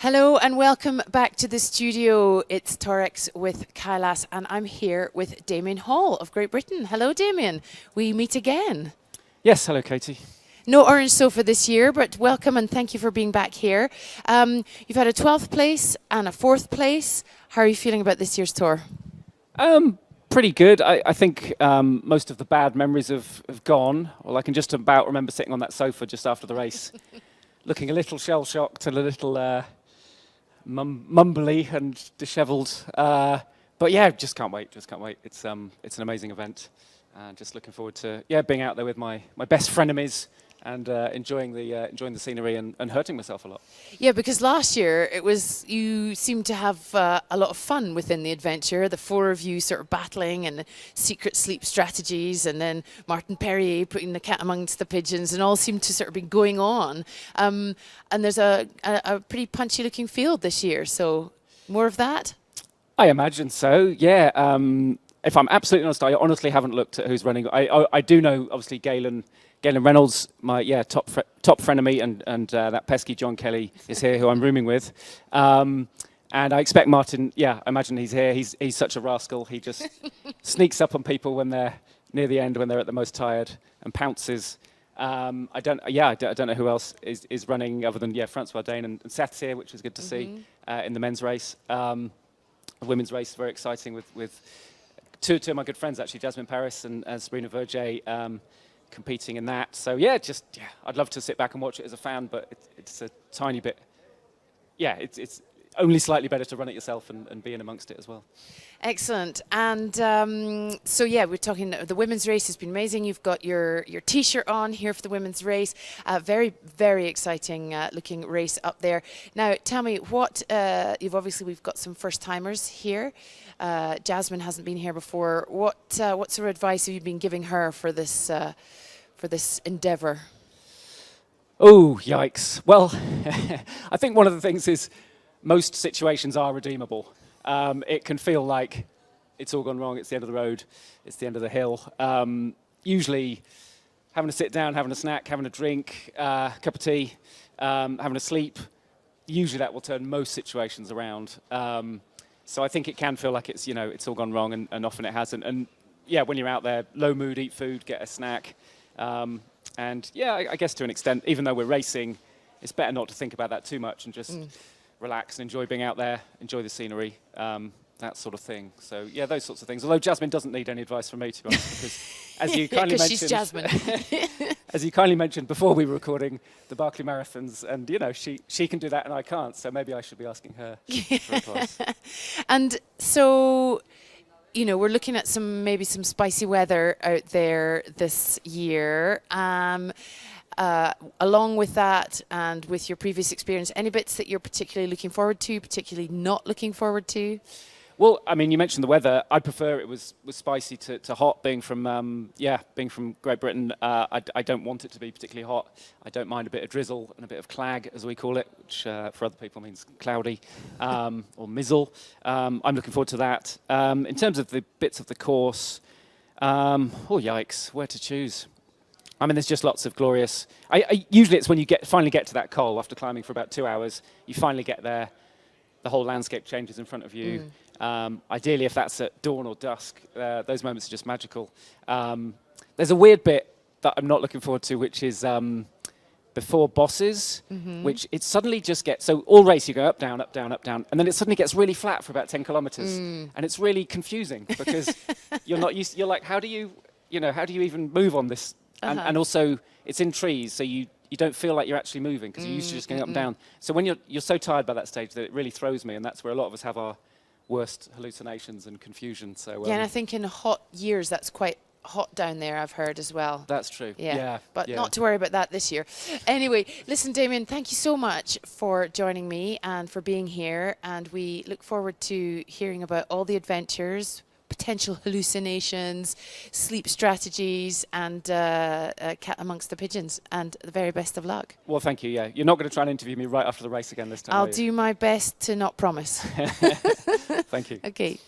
Hello and welcome back to the studio. It's TORX with Kailas and I'm here with Damian Hall of Great Britain. Hello Damian, we meet again. Yes, hello Katie. No orange sofa this year, but welcome and thank you for being back here. You've had a 12th place and a 4th place. How are you feeling about this year's tour? Pretty good. I think most of the bad memories have gone. Well, I can just about remember sitting on that sofa just after the race, looking a little shell-shocked and a little mumbly and dishevelled. But yeah, just can't wait. It's an amazing event. Just looking forward to being out there with my best frenemies and enjoying the scenery and hurting myself a lot. Yeah, because last year you seemed to have a lot of fun within the adventure. The four of you sort of battling and secret sleep strategies, and then Martin Perrier putting the cat amongst the pigeons, and all seemed to sort of be going on. And there's a pretty punchy looking field this year, so more of that? I imagine so. Yeah. If I'm absolutely honest, I honestly haven't looked at who's running. I do know, obviously, Galen Reynolds, my top frenemy, and that pesky John Kelly is here, who I'm rooming with. And I expect Martin, I imagine he's here. He's such a rascal. He just sneaks up on people when they're near the end, when they're at the most tired, and pounces. I don't know who else is running other than Francois Dane and Seth's here, which is good to see in the men's race. The women's race, very exciting with two of my good friends, actually, Jasmine Paris and Sabrina Verjee, competing in that. So I'd love to sit back and watch it as a fan, but it's a tiny bit. Yeah, it's only slightly better to run it yourself and be in amongst it as well. Excellent. And we're talking, the women's race has been amazing. You've got your T-shirt on here for the women's race. Very, very exciting looking race up there. Now, tell me what, we've got some first timers here. Jasmine hasn't been here before. What sort of advice have you been giving her for this endeavour? Oh, yikes. Well, I think one of the things is most situations are redeemable. It can feel like it's all gone wrong, it's the end of the road, it's the end of the hill. Usually having to sit down, having a snack, having a drink, cup of tea, having a sleep, usually that will turn most situations around. So I think it can feel like it's all gone wrong, and often it hasn't. And when you're out there, low mood, eat food, get a snack. I guess to an extent, even though we're racing, it's better not to think about that too much and just relax and enjoy being out there, enjoy the scenery, that sort of thing. So those sorts of things. Although Jasmine doesn't need any advice from me, to be honest, because as you kindly mentioned, she's Jasmine. As you kindly mentioned before we were recording the Barclay Marathons, and she can do that and I can't, so maybe I should be asking her for advice. And so, we're looking at maybe some spicy weather out there this year. Along with that, and with your previous experience, any bits that you're particularly looking forward to, particularly not looking forward to? Well, I mean, you mentioned the weather. I prefer it was spicy to hot. Being from Great Britain, I don't want it to be particularly hot. I don't mind a bit of drizzle and a bit of clag, as we call it, which for other people means cloudy or mizzle. I'm looking forward to that. In terms of the bits of the course, yikes, where to choose? I mean, there's just lots of glorious. Usually it's when you finally get to that col after climbing for about 2 hours. You finally get there. The whole landscape changes in front of you. Ideally, if that's at dawn or dusk, those moments are just magical. There's a weird bit that I'm not looking forward to, which is before bosses, which it suddenly just gets. So all race, you go up, down, up, down, up, down, and then it suddenly gets really flat for about 10 kilometers, and it's really confusing because you're not used. You're like, how do you even move on this? And also, it's in trees, so you don't feel like you're actually moving because you're used to just going up and down. So when you're so tired by that stage that it really throws me, and that's where a lot of us have our worst hallucinations and confusion. So and I think in hot years that's quite hot down there, I've heard as well. That's true. But not to worry about that this year. Anyway, listen, Damian, thank you so much for joining me and for being here, and we look forward to hearing about all the adventures, potential hallucinations, sleep strategies, and cat amongst the pigeons, and the very best of luck. Well, thank you. Yeah, you're not going to try and interview me right after the race again this time. I'll do my best to not promise. Thank you. Okay.